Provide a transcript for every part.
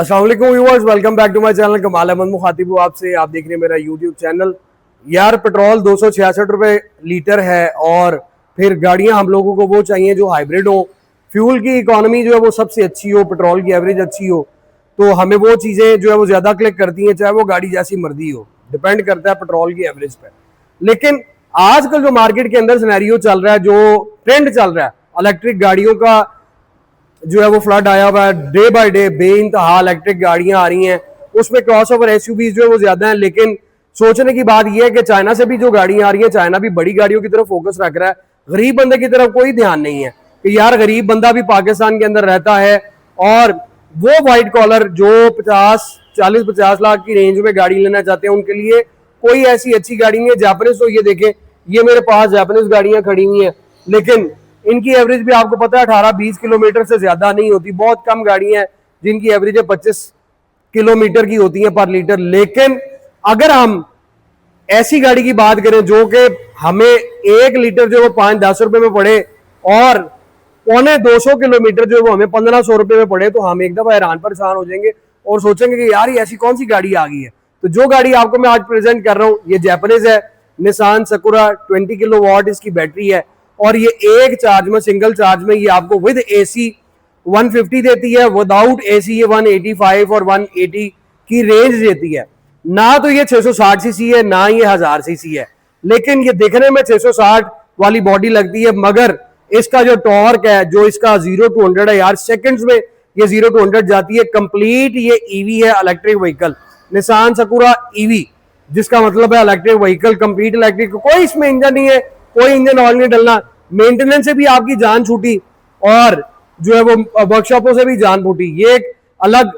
अस्सलाम वालेकुम viewers, welcome back to my channel. Kamal Ahmed मुखातिब हूँ आपसे। आप देख रहे हैं मेरा यूट्यूब चैनल। यार पेट्रोल 266 रुपए लीटर है और फिर गाड़ियां हम लोगों को वो चाहिए जो हाइब्रिड हो, फ्यूल की इकोनॉमी जो है वो सबसे अच्छी हो, पेट्रोल की एवरेज अच्छी हो, तो हमें वो चीज़ें जो है वो ज़्यादा क्लिक करती हैं, चाहे वो गाड़ी जैसी मर्जी हो। डिपेंड करता है पेट्रोल की एवरेज पर। लेकिन आजकल जो मार्केट के अंदर सिनेरियो चल रहा है, जो ट्रेंड चल रहा है, इलेक्ट्रिक गाड़ियों का जो है वो फ्लड आया हुआ है। डे बाय डे बेइंतहा इलेक्ट्रिक गाड़ियां आ रही हैं, उसमें क्रॉस ओवर एसयूवीज जो है वो ज्यादा हैं। लेकिन सोचने की बात यह है कि चाइना से भी जो गाड़ियां आ रही हैं, चाइना भी बड़ी गाड़ियों की तरफ फोकस रख रहा है, गरीब बंदे की तरफ कोई ध्यान नहीं है कि यार गरीब बंदा भी पाकिस्तान के अंदर रहता है। और वो व्हाइट कॉलर जो 40-50 लाख की रेंज में गाड़ी लेना चाहते हैं, उनके लिए कोई ऐसी अच्छी गाड़ी नहीं है। जापानीज तो ये देखें, ये मेरे पास जापानीज गाड़ियां खड़ी हुई हैं, लेकिन इनकी एवरेज भी आपको पता है 18-20 किलोमीटर से ज्यादा नहीं होती। बहुत कम गाड़ियां हैं जिनकी एवरेज 25 किलोमीटर की होती है पर लीटर। लेकिन अगर हम ऐसी गाड़ी की बात करें जो कि हमें 1 लीटर जो वो 5-10 रुपए में पड़े और 250 किलोमीटर जो वो हमें 1500 रुपए में पड़े, तो हम एक दफा हैरान परेशान हो जाएंगे और सोचेंगे कि यार ये ऐसी कौन सी गाड़ी आ गई है। तो जो गाड़ी आपको मैं आज प्रेजेंट कर रहा हूं, ये जापानीज है, निसान सकुरा। 20 किलोवाट इसकी बैटरी है और ये एक चार्ज में, सिंगल चार्ज में, ये आपको विद एसी 150 देती है, विदाउट एसी ये 185 और 180 की रेंज देती है। ना तो ये 660 सीसी है, ना ये 1000 सीसी है, लेकिन ये देखने में 660 वाली बॉडी लगती है, मगर इसका जो टॉर्क है, जो इसका 0 to 100 है यार, सेकंड्स में ये 0 to 100 जाती है। कंप्लीट ये ईवी है, electric vehicle, Nissan sakura EV, जिसका मतलब है इलेक्ट्रिक व्हीकल, कंप्लीट इलेक्ट्रिक। कोई इसमें इंजन नहीं है, कोई इंजन ऑयल नहीं डलना, मेंटेनेंस से भी आपकी जान छूटी और जो है वो वर्कशॉपों से भी जान फूटी। ये एक अलग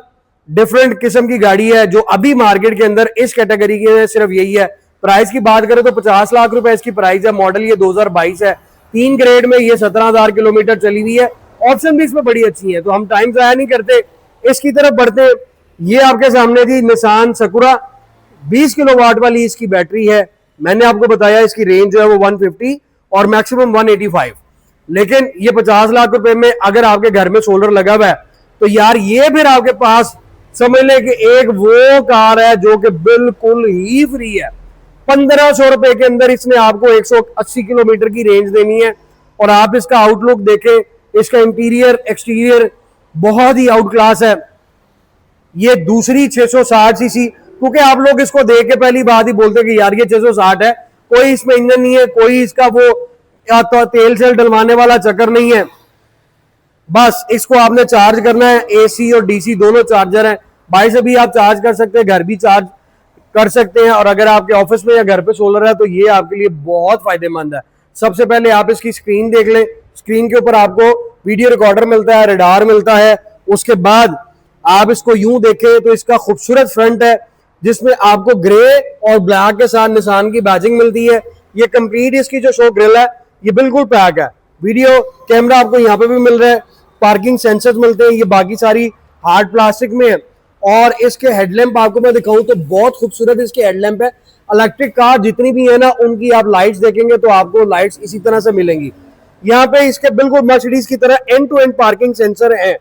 डिफरेंट किस्म की गाड़ी है जो अभी मार्केट के अंदर इस कैटेगरी की सिर्फ यही है। प्राइस की बात करें तो 50 लाख रुपए इसकी प्राइस है। मॉडल ये 2022 है, 3 ग्रेड में ये 17,000 किलोमीटर चली हुई है। ऑप्शन भी इसमें बड़ी अच्छी है, तो हम टाइम जाया नहीं करते, इसकी तरफ बढ़ते। ये आपके सामने थी निसान सकुरा, 20 किलोवाट वाली इसकी बैटरी है। मैंने आपको बताया इसकी रेंज जो है वो 150 और मैक्सिमम 185। लेकिन ये 50 लाख रुपए में अगर आपके घर में सोलर लगा हुआ है, तो यार ये फिर आपके पास समझ ले कि एक वो कार है जो कि बिल्कुल ही फ्री है। 1500 रुपए के अंदर इसने आपको 180 किलोमीटर की रेंज देनी है। और आप इसका आउटलुक देखें, इसका इंटीरियर एक्सटीरियर बहुत ही आउट क्लास है। ये दूसरी 660 सीसी, क्योंकि आप लोग इसको देख के पहली बात ही बोलते हैं कि यार ये 660 है, कोई इसमें इंजन नहीं है, कोई इसका वो तो तेल सेल डलवाने वाला चक्कर नहीं है। बस इसको आपने चार्ज करना है, एसी और डीसी दोनों चार्जर हैं। बाइक से भी आप चार्ज कर सकते हैं, घर भी चार्ज कर सकते हैं, और अगर आपके ऑफिस में या घर पे सोलर है तो ये आपके लिए बहुत फायदेमंद है। सबसे पहले आप इसकी स्क्रीन देख लें। स्क्रीन के ऊपर आपको वीडियो रिकॉर्डर मिलता है, रडार मिलता है। उसके बाद आप इसको यूं देखें तो इसका खूबसूरत फ्रंट है, जिसमें आपको ग्रे और ब्लैक के साथ निशान की बैजिंग मिलती है। ये कंप्लीट इसकी जो शो ग्रिल है ये बिल्कुल पैक है। वीडियो कैमरा आपको यहाँ पे भी मिल रहा है, पार्किंग सेंसर्स मिलते हैं, ये बाकी सारी हार्ड प्लास्टिक में है। और इसके हेडलैम्प आपको मैं दिखाऊं तो बहुत खूबसूरत इसके हेडलैम्प है। इलेक्ट्रिक कार जितनी भी है ना, उनकी आप लाइट्स देखेंगे तो आपको लाइट्स इसी तरह से मिलेंगी। यहाँ पे इसके बिल्कुल मर्सिडीज की तरह end to end parking sensor है।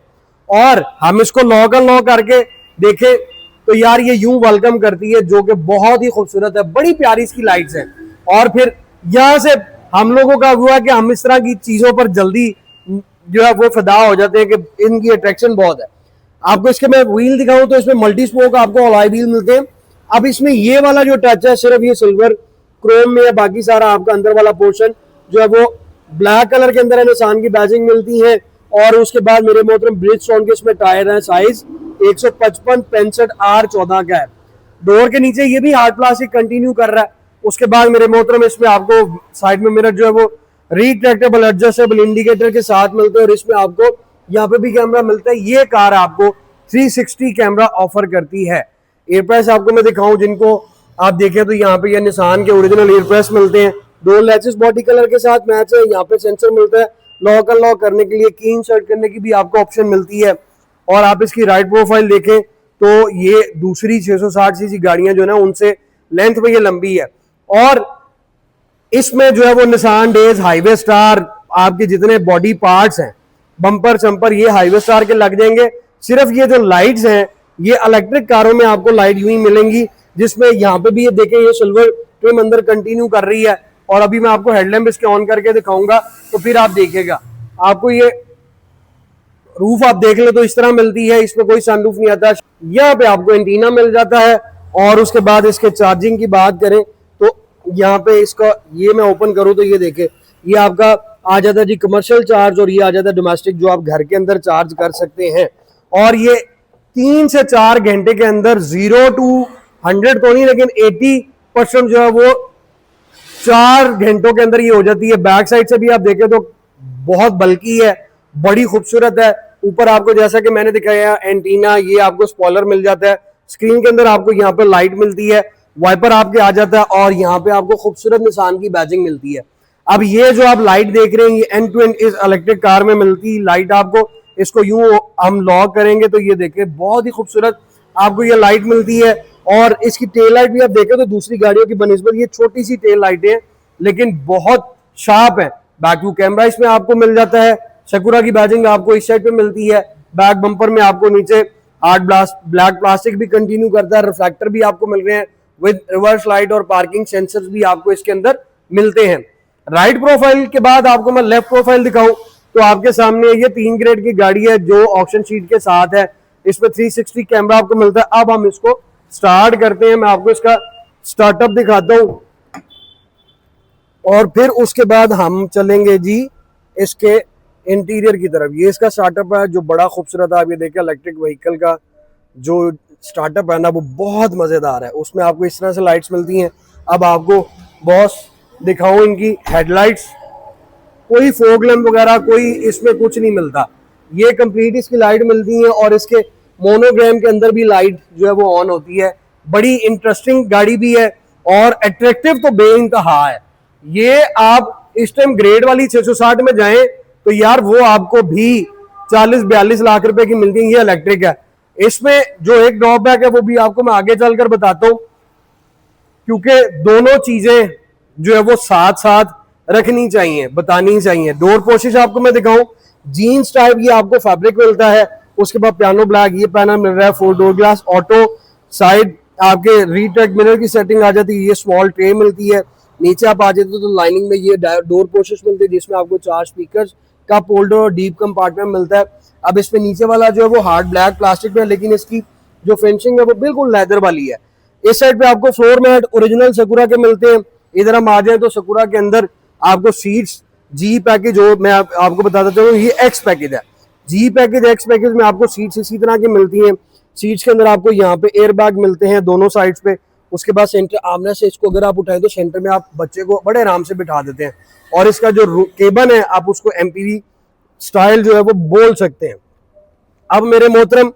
और हम इसको लॉक अनलॉक करके देखें तो यार ये यूं वेलकम करती है, जो कि बहुत ही खूबसूरत है। बड़ी प्यारी इसकी लाइट्स है। और फिर यहाँ से हम लोगों का हुआ कि हम इस तरह की चीजों पर जल्दी जो है वो फिदा हो जाते हैं कि इनकी अट्रैक्शन बहुत है। आपको इसके मैं व्हील दिखाऊं तो इसमें मल्टी स्पोक आपको अलॉय व्हील मिलते हैं। अब इसमें ये वाला जो टच है सिर्फ ये सिल्वर क्रोम में है, बाकी सारा आपका अंदर वाला पोर्शन जो है वो ब्लैक कलर के अंदर है। निशान की बैजिंग मिलती है। और उसके बाद मेरे मोहतरम ब्रिजस्टोन के इसमें टायर है, साइज 155-65 R14 का है। डोर के नीचे ये भी हार्ड प्लास्टिक कंटिन्यू कर रहा है। उसके बाद मेरे मोहतरम इसमें आपको साइड में मिरर जो है वो रिट्रैक्टेबल एडजस्टेबल इंडिकेटर के साथ मिलते हैं, और इसमें आपको यहाँ पे भी कैमरा मिलता है। ये कार आपको 360 कैमरा ऑफर करती है। एयरप्रेस आपको मैं दिखाऊं जिनको आप देखें तो यहाँ पे ये निशान के ओरिजिनल एयरप्रेस मिलते हैं, 2 लैचेस बॉडी कलर के साथ मैच है। यहाँ पे सेंसर मिलता है, लॉक अनलॉक करने के लिए, की इंसर्ट करने की भी आपको ऑप्शन मिलती है। और आप इसकी राइड प्रोफाइल देखें तो ये दूसरी 660 सीसी गाड़ियां जो है ना, उनसे लेंथ में ये लंबी है। और इसमें जो है वो निशान डेज, हाईवे स्टार, आपके जितने बॉडी पार्ट्स हैं, बम्पर चंपर, ये हाईवे स्टार के लग जाएंगे। सिर्फ ये जो लाइट्स हैं ये इलेक्ट्रिक कारों में आपको लाइट यूं ही मिलेंगी, जिसमें यहाँ पे भी ये देखें ये सिल्वर ट्रिम अंदर कंटिन्यू कर रही है। और अभी मैं आपको हेडलैम्प इसके ऑन करके दिखाऊंगा तो फिर आप देखिएगा, आपको ये रूफ आप देख ले तो इस तरह मिलती है, इसमें कोई सनरूफ नहीं आता। यहाँ पे आपको एंटीना मिल जाता है। और उसके बाद इसके चार्जिंग की बात करें तो यहाँ पे इसका ये मैं ओपन करूँ तो ये देखे ये आपका आ जाता है जी कमर्शियल चार्ज, और ये आ जाता है डोमेस्टिक जो आप घर के अंदर चार्ज कर सकते हैं। और ये 3 से 4 घंटे के अंदर 0 to 100 तो नहीं लेकिन 80% जो है वो 4 घंटों के अंदर ये हो जाती है। बैक साइड से भी आप देखें तो बहुत बल्कि है, बड़ी खूबसूरत है। ऊपर आपको जैसा कि मैंने दिखाया एंटीना, ये आपको स्पॉइलर मिल जाता है। स्क्रीन के अंदर आपको यहाँ पे लाइट मिलती है, वाइपर आपके आ जाता है, और यहाँ पे आपको खूबसूरत निशान की बैजिंग मिलती है। अब ये जो आप लाइट देख रहे हैं ये एंड टू एंड इस इलेक्ट्रिक कार में मिलती है लाइट आपको। इसको यूं हम लॉक करेंगे तो ये देखें बहुत ही खूबसूरत आपको ये लाइट मिलती है। और इसकी टेल लाइट भी आप देखें तो दूसरी गाड़ियों की बनिस्बत ये छोटी सी टेल लाइटें हैं लेकिन बहुत शार्प है। बैक व्यू कैमरा इसमें आपको मिल जाता है। सकुरा की बैजिंग आपको इस साइड पे मिलती है। बैक बम्पर में आपको नीचे हार्ड ब्लैक प्लास्टिक भी कंटिन्यू करता है। रिफ्लेक्टर भी आपको मिल रहे हैं विद रिवर्स लाइट, और पार्किंग सेंसर्स भी आपको इसके अंदर मिलते हैं। राइट प्रोफाइल के बाद आपको मैं लेफ्ट प्रोफाइल दिखाऊं तो आपके सामने ये 3 ग्रेड की गाड़ी है जो ऑप्शन शीट के साथ है। इसमें 360 कैमरा आपको मिलता है। अब हम इसको स्टार्ट करते हैं, मैं आपको इसका स्टार्टअप दिखाता हूं और फिर उसके बाद हम चलेंगे जी इसके इंटीरियर की तरफ। ये इसका स्टार्टअप है जो बड़ा खूबसूरत है। आप ये देखें इलेक्ट्रिक व्हीकल का जो स्टार्टअप है ना वो बहुत मजेदार है। उसमें आपको इस तरह से लाइट्स मिलती हैं। अब आपको बॉस दिखाऊं इनकी हेडलाइट्स, कोई फॉग लैंप वगैरह कोई इसमें कुछ नहीं मिलता। ये कंप्लीट इसकी लाइट मिलती है और इसके मोनोग्राम के अंदर भी लाइट जो है वो ऑन होती है। बड़ी इंटरेस्टिंग गाड़ी भी है और अट्रैक्टिव तो बेइंतहा है। ये आप इस टाइम ग्रेड वाली 660 में जाएं तो यार वो आपको भी 40-42 लाख रुपए की मिलती है। ये इलेक्ट्रिक है। इसमें जो एक ड्रॉबैक है वो भी आपको मैं आगे चलकर बताता हूं, क्योंकि दोनों चीजें जो है वो साथ साथ रखनी चाहिए, बतानी चाहिए। डोर पोशिश आपको मैं दिखाऊं, जीन्स टाइप ये आपको फैब्रिक मिलता है। उसके बाद पियानो ब्लैक ये पैनल मिल रहा है। 4 डोर ग्लास ऑटो, साइड आपके रीट्रैक मिरर की सेटिंग आ जाती है। ये स्मॉल ट्रे मिलती है। नीचे आप आ जाते हो तो लाइनिंग में ये डोर पोशिश मिलती है जिसमें आपको 4 स्पीकर का होल्डर और डीप कंपार्टमेंट मिलता है। अब इसमें नीचे वाला जो है वो हार्ड ब्लैक प्लास्टिक में, लेकिन इसकी जो फिनिशिंग है वो बिल्कुल लेदर वाली है। इस साइड पे आपको फ्लोर मैट ओरिजिनल सकुरा के मिलते हैं। इधर हम आ जाए तो सकुरा के अंदर आपको सीट्स जी पैकेज, जो मैं आपको बता देता हूँ ये एक्स पैकेज है। जी पैकेज एक्स पैकेज में आपको सीट्स इसी तरह की मिलती हैं। सीट्स के अंदर आपको यहाँ पे एयर बैग मिलते हैं दोनों साइड्स पे। उसके बाद सेंटर आमने से इसको अगर आप उठाएं तो सेंटर में आप बच्चे को बड़े आराम से बिठा देते हैं। और इसका जो केबन है आप उसको एमपीवी स्टाइल जो है वो बोल सकते हैं। अब मेरे मोहतरम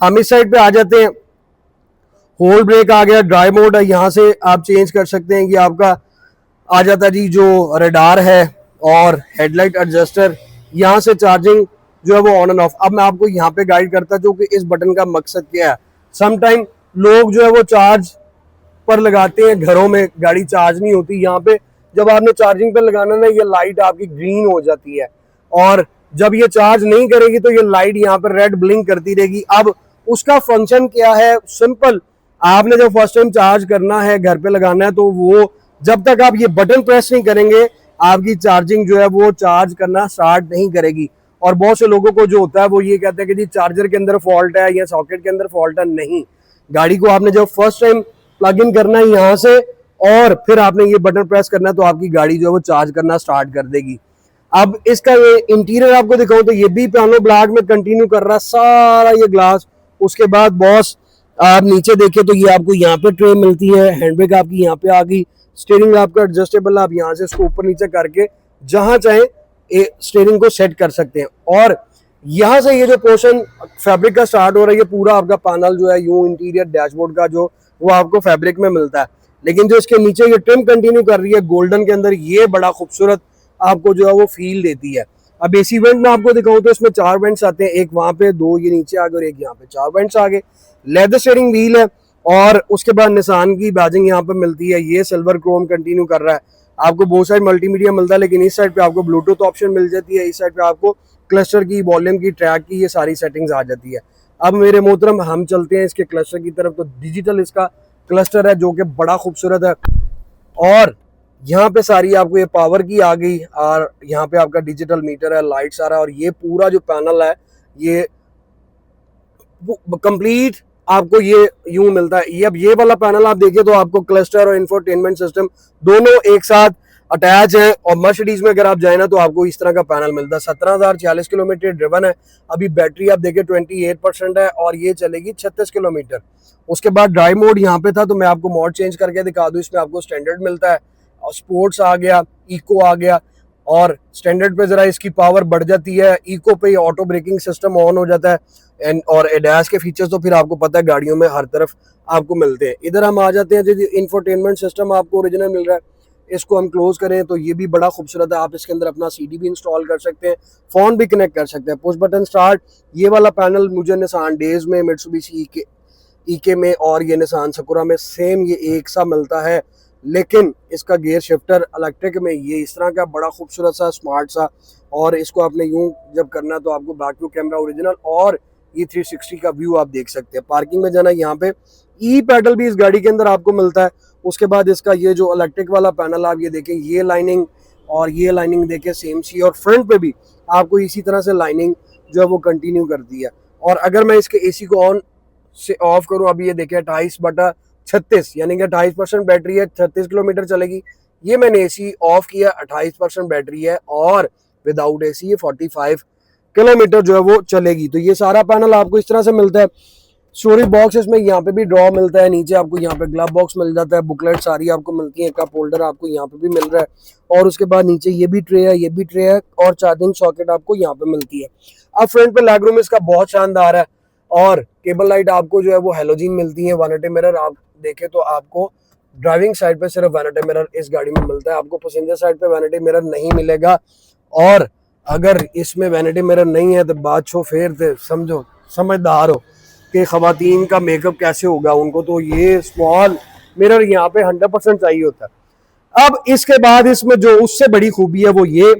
हम इस साइड पे आ जाते हैं। होल्ड ब्रेक आ गया, ड्राई मोड है, यहाँ से आप चेंज कर सकते हैं कि आपका आ जाता जी जो रडार है और हेडलाइट एडजस्टर। यहाँ से चार्जिंग जो है वो ऑन एंड ऑफ। अब मैं आपको यहाँ पे गाइड करता हूँ कि इस बटन का मकसद क्या है। समटाइम लोग जो है वो चार्ज पर लगाते हैं, घरों में गाड़ी चार्ज नहीं होती। यहाँ पे जब आपने चार्जिंग पर लगाना ना ये लाइट आपकी ग्रीन हो जाती है, और जब ये चार्ज नहीं करेगी तो ये लाइट यहाँ पर रेड ब्लिंक करती रहेगी। अब उसका फंक्शन क्या है, सिंपल, आपने जब फर्स्ट टाइम चार्ज करना है घर पे लगाना है तो वो जब तक आप ये बटन प्रेस नहीं करेंगे आपकी चार्जिंग जो है वो चार्ज करना स्टार्ट नहीं करेगी। और बहुत से लोगों को जो होता है वो ये कहते हैं कि जी चार्जर के अंदर फॉल्ट है या सॉकेट के अंदर फॉल्ट है। नहीं, गाड़ी को आपने जब फर्स्ट टाइम प्लग इन करना है यहाँ से और फिर आपने ये बटन प्रेस करना है तो आपकी गाड़ी जो है वो चार्ज करना स्टार्ट कर देगी। अब इसका ये इंटीरियर आपको दिखाऊं तो ये भी पियानो ब्लैक में कंटिन्यू कर रहा है सारा ये ग्लास। उसके बाद बॉस आप नीचे देखें तो ये आपको यहाँ पे ट्रे मिलती है। हैंडब्रेक आपकी यहाँ पे आ गई। स्टीयरिंग आपका एडजस्टेबल, आप यहाँ से इसको ऊपर नीचे करके जहां चाहे स्टीयरिंग को सेट कर सकते हैं। और यहाँ से ये जो पोर्शन फैब्रिक का स्टार्ट हो रहा है ये पूरा आपका पैनल जो है यूं इंटीरियर डैशबोर्ड का जो वो आपको फैब्रिक में मिलता है। लेकिन जो इसके नीचे ये ट्रिम कंटिन्यू कर रही है गोल्डन के अंदर, ये बड़ा खूबसूरत आपको जो है वो फील देती है। अब एसी वेंट में आपको दिखाऊं तो इसमें 4 वेंट्स आते हैं, एक वहां पे, 2 ये नीचे आ गए और एक यहाँ पे, 4 वेंट्स आ गए। लेदर स्टीयरिंग व्हील है और उसके बाद निशान की बैजिंग यहाँ पे मिलती है। ये सिल्वर क्रोम कंटिन्यू कर रहा है। आपको बहुत साइड मल्टीमीडिया मिलता है लेकिन इस साइड पे आपको ब्लूटूथ ऑप्शन मिल जाती है। इस साइड पे आपको क्लस्टर की, वॉल्यूम की, ट्रैक की ये सारी सेटिंग्स आ जाती है। अब मेरे मोहतरम हम चलते हैं इसके क्लस्टर की तरफ। तो डिजिटल इसका क्लस्टर है जो कि बड़ा खूबसूरत है, और यहाँ पे सारी आपको ये पावर की आ गई, और यहाँ पे आपका डिजिटल मीटर है, लाइट्स आ रहा है, और ये पूरा जो पैनल है ये कंप्लीट आपको ये यूं मिलता है। ये अब ये वाला पैनल आप देखिए तो आपको क्लस्टर और इंफोटेनमेंट सिस्टम दोनों एक साथ अटैच है, और मर्सिडीज में अगर आप जाए ना तो आपको इस तरह का पैनल मिलता है। 17,040 किलोमीटर ड्रिवन है। अभी बैटरी आप देखें 28% है, और ये चलेगी 36 किलोमीटर। उसके बाद ड्राइव मोड यहाँ पे था, तो मैं आपको मोड चेंज करके दिखा दूं। इसमें आपको स्टैंडर्ड मिलता है, और स्पोर्ट्स आ गया, इको आ गया, और स्टैंडर्ड पे जरा इसकी पावर बढ़ जाती है, इको पे ऑटो ब्रेकिंग सिस्टम ऑन हो जाता है, एंड और एडास के फीचर्स तो फिर आपको पता है गाड़ियों में हर तरफ आपको मिलते हैं। इधर हम आ जाते हैं जी, इंफोटेनमेंट सिस्टम आपको ओरिजिनल मिल रहा है। इसको हम क्लोज करें तो ये भी बड़ा खूबसूरत है। आप इसके अंदर अपना सीडी भी इंस्टॉल कर सकते हैं, फोन भी कनेक्ट कर सकते हैं। पुश बटन स्टार्ट, ये वाला पैनल मुझे निसान डेज में, मित्सुबिशी ईके में और ये निसान सकुरा में सेम ये एक सा मिलता है, लेकिन इसका गियर शिफ्टर इलेक्ट्रिक में ये इस तरह का बड़ा खूबसूरत सा स्मार्ट सा, और इसको आपने यूं जब करना तो आपको बैक व्यू कैमरा ओरिजिनल और ये 360 का व्यू आप देख सकते हैं। पार्किंग में जाना, यहाँ पे ई पैडल भी इस गाड़ी के अंदर आपको मिलता है। उसके बाद इसका ये जो इलेक्ट्रिक वाला पैनल आप ये देखें, ये लाइनिंग और ये लाइनिंग देखें सेम सी, और फ्रंट पे भी आपको इसी तरह से लाइनिंग जो है वो कंटिन्यू करती है। और अगर मैं इसके एसी को ऑन से ऑफ करूं, अभी ये देखें 28/36 यानी कि 28% बैटरी है, 36 किलोमीटर चलेगी। ये मैंने एसी ऑफ किया, 28% बैटरी है, और विदाउट एसी ये 45 किलोमीटर जो है वो चलेगी। तो ये सारा पैनल आपको इस तरह से मिलता है। स्टोरेज बॉक्स इसमें यहाँ पे भी ड्रॉ मिलता है, नीचे आपको यहाँ पे ग्लव बॉक्स मिल जाता है, बुकलेट सारी आपको मिलती है, कप होल्डर आपको यहाँ पे भी मिल रहा है, और उसके बाद नीचे ये भी ट्रे है, ये भी ट्रे है, और चार्जिंग सॉकेट आपको यहाँ पे मिलती है। अब फ्रंट पे लेग रूम इसका बहुत शानदार है, और केबल लाइट आपको जो है वो हेलोजन मिलती है। वैनिटी मिरर आप देखें तो आपको ड्राइविंग साइड पे सिर्फ वैनिटी मिरर इस गाड़ी में मिलता है, आपको पैसेंजर साइड पे वैनिटी मिरर नहीं मिलेगा। और अगर इसमें वैनिटी मिरर नहीं है तो बात छो फेर थे, समझो समझदार हो कि खवातीन का मेकअप कैसे होगा उनको, तो ये स्मॉल मिरर यहाँ पे 100% चाहिए होता है। अब इसके बाद इसमें जो उससे बड़ी खूबी है वो ये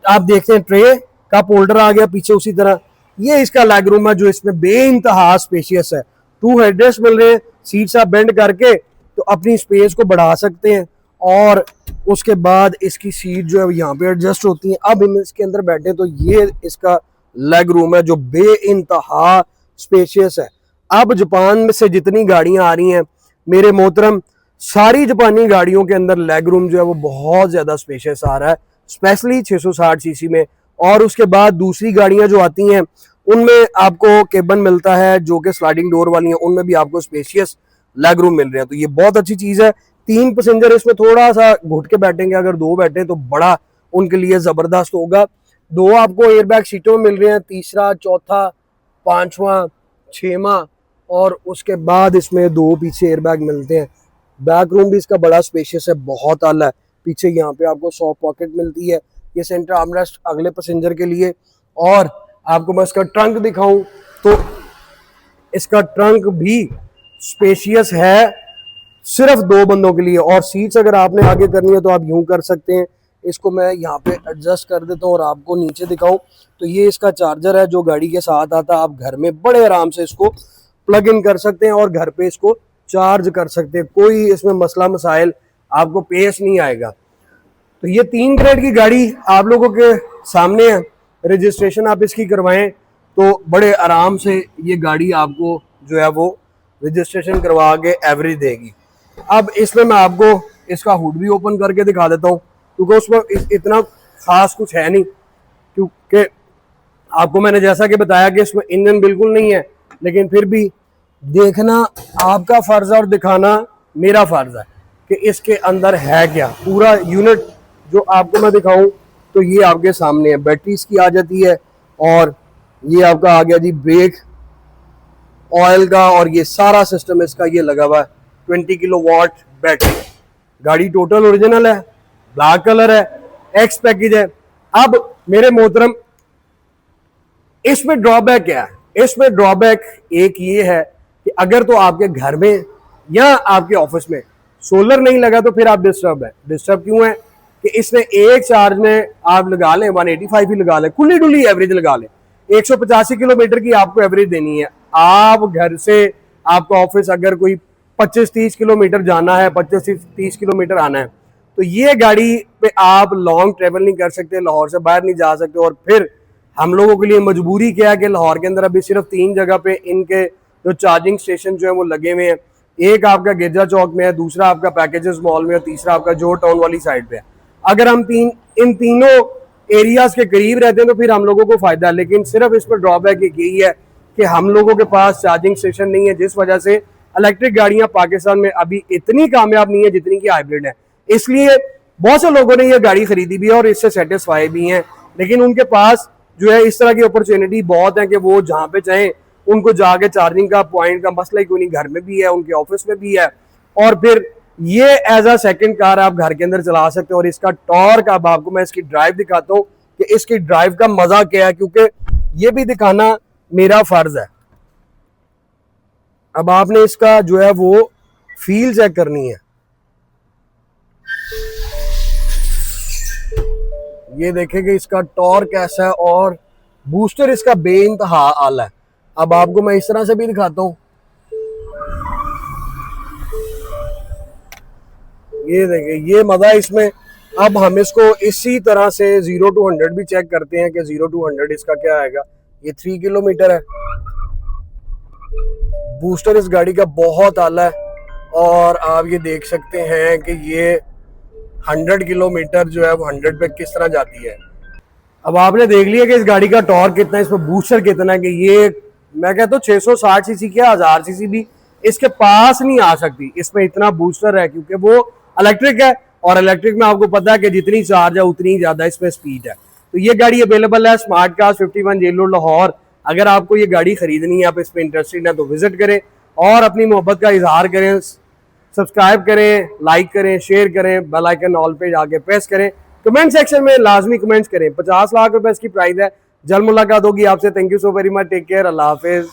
आप देखते हैं ट्रे का होल्डर आ गया पीछे, उसी तरह ये इसका लेग रूम है जो इसमें बेइंतहा स्पेशियस है। 2 हेडरेस्ट मिल रहे हैं, सीट्स आप बेंड करके तो अपनी स्पेस को बढ़ा सकते हैं, और उसके बाद इसकी सीट जो है यहाँ पे एडजस्ट होती है। अब हम इसके अंदर बैठे तो ये इसका लेग रूम है जो बेइंतहा स्पेशियस है। अब जापान में से जितनी गाड़ियां आ रही हैं मेरे मोहतरम, सारी जापानी गाड़ियों के अंदर लेग रूम जो है वो बहुत ज्यादा स्पेशियस आ रहा है, स्पेशली 660 सीसी में। और उसके बाद दूसरी गाड़ियां जो आती हैं उनमें आपको केबन मिलता है जो कि स्लाइडिंग डोर वाली हैं, उनमें भी आपको स्पेशियस लेग रूम मिल रहे हैं। तो ये बहुत अच्छी चीज है। 3 पैसेंजर इसमें थोड़ा सा घुट के बैठेंगे, अगर 2 बैठे तो बड़ा उनके लिए जबरदस्त होगा। 2 आपको एयरबैग सीटों में मिल रहे हैं, तीसरा, चौथा, 5वां, 6वां, और उसके बाद इसमें 2 पीछे एयरबैग मिलते हैं। बैक रूम भी इसका बड़ा स्पेशियस है, बहुत आला है। पीछे यहाँ पे आपको सॉफ्ट पॉकेट मिलती है, ये सेंटर आर्मरेस्ट अगले पैसेंजर के लिए। और आपको मैं इसका ट्रंक दिखाऊं तो इसका ट्रंक भी स्पेशियस है, सिर्फ 2 बंदों के लिए। और सीट्स अगर आपने आगे करनी है तो आप यूं कर सकते हैं, इसको मैं यहाँ पे एडजस्ट कर देता हूँ और आपको नीचे दिखाऊं तो ये इसका चार्जर है जो गाड़ी के साथ आता है। आप घर में बड़े आराम से इसको प्लग इन कर सकते हैं और घर पे इसको चार्ज कर सकते हैं, कोई इसमें मसला मसाइल आपको पेश नहीं आएगा। तो ये 3 ग्रेड की गाड़ी आप लोगों के सामने है। रजिस्ट्रेशन आप इसकी करवाएं तो बड़े आराम से ये गाड़ी आपको जो है वो रजिस्ट्रेशन करवा के एवरेज देगी। अब इसमें मैं आपको इसका हुड भी ओपन करके दिखा देता हूँ, क्योंकि उसमें इतना खास कुछ है नहीं, क्योंकि आपको मैंने जैसा कि बताया कि इसमें इंजन बिल्कुल नहीं है, लेकिन फिर भी देखना आपका फर्ज है और दिखाना मेरा फर्ज है कि इसके अंदर है क्या। पूरा यूनिट जो आपको मैं दिखाऊं तो ये आपके सामने है। बैटरी इसकी आ जाती है, और ये आपका आ गया जी ब्रेक ऑयल का, और ये सारा सिस्टम इसका ये लगा हुआ है। 20 किलोवाट बैटरी, गाड़ी टोटल ओरिजिनल है, ब्लैक कलर है, एक्स पैकेज है। अब मेरे मोहतरम इसमें ड्रॉबैक क्या है? इसमें ड्रॉबैक एक ये है कि अगर तो आपके घर में या आपके ऑफिस में सोलर नहीं लगा तो फिर आप डिस्टर्ब है। डिस्टर्ब क्यों है कि इसने एक चार्ज में आप लगा लें 185 ही लगा लें, खुली डुली एवरेज लगा लें, 185 किलोमीटर की आपको एवरेज देनी है। आप घर से आपका ऑफिस अगर कोई 25-30 किलोमीटर जाना है, 25-30 किलोमीटर आना है, तो ये गाड़ी पे आप लॉन्ग ट्रेवल नहीं कर सकते, लाहौर से बाहर नहीं जा सकते। और फिर हम लोगों के लिए मजबूरी क्या है कि लाहौर के अंदर अभी सिर्फ 3 जगह पे इनके जो चार्जिंग स्टेशन जो है वो लगे हुए हैं। एक आपका गिरजा चौक में है, दूसरा आपका पैकेजेस मॉल में, और तीसरा आपका जो टाउन वाली साइड पे है। अगर हम इन तीनों एरियाज के करीब रहते हैं तो फिर हम लोगों को फायदा है, लेकिन सिर्फ इस पर ड्रॉबैक यही है कि हम लोगों के पास चार्जिंग स्टेशन नहीं है, जिस वजह से इलेक्ट्रिक गाड़ियां पाकिस्तान में अभी इतनी कामयाब नहीं है जितनी की हाइब्रिड है। इसलिए बहुत से लोगों ने ये गाड़ी खरीदी भी है और इससे सेटिस्फाई भी हैं, लेकिन उनके पास जो है इस तरह की अपॉर्चुनिटी बहुत है कि वो जहाँ पे चाहें उनको जाके चार्जिंग का पॉइंट का मसला ही कोई नहीं, घर में भी है, उनके ऑफिस में भी है। और फिर ये एज अ सेकंड कार आप घर के अंदर चला सकते हो। और इसका टॉर्क अब आपको मैं इसकी ड्राइव दिखाता हूँ कि इसकी ड्राइव का मजा क्या है, क्योंकि ये भी दिखाना मेरा फर्ज है। अब आपने इसका जो है वो फील चेक करनी है। ये देखें कि इसका टॉर्क कैसा है और बूस्टर इसका बेइंतहा आला है। अब आपको मैं इस तरह से भी दिखाता हूँ। ये देखें, ये मजा है इसमें। अब हम इसको इसी तरह से 0 to 100 भी चेक करते हैं कि 0 to 100 इसका क्या आएगा। ये 3 किलोमीटर है। बूस्टर इस गाड़ी का बहुत आला है और आप ये देख सकते हैं कि ये 100 किलोमीटर जो है वो 100 पे किस तरह जाती है। अब आपने देख लिया कि इस गाड़ी का टॉर्क कितना है, इसमें बूस्टर कितना है, कि ये मैं कहता हूँ 660 सीसी क्या 1000 सीसी भी इसके पास नहीं आ सकती। इसमें इतना बूस्टर है क्योंकि वो इलेक्ट्रिक है, और इलेक्ट्रिक में आपको पता है कि जितनी चार्ज है उतनी ज्यादा इसमें स्पीड है। तो ये गाड़ी अवेलेबल है smart cars 51 jail road Lahore. अगर आपको ये गाड़ी खरीदनी है, आप इस पर इंटरेस्टेड है, तो विजिट करें और अपनी मोहब्बत का इजहार करें। सब्सक्राइब करें, लाइक करें, शेयर करें, बेल आइकन ऑल पे जाके प्रेस करें। कमेंट सेक्शन में लाजमी कमेंट्स करें। 50 लाख रुपए इसकी प्राइस है। जल्द मुलाकात होगी आपसे। Thank you so very much. Take care. अल्लाह हाफिज।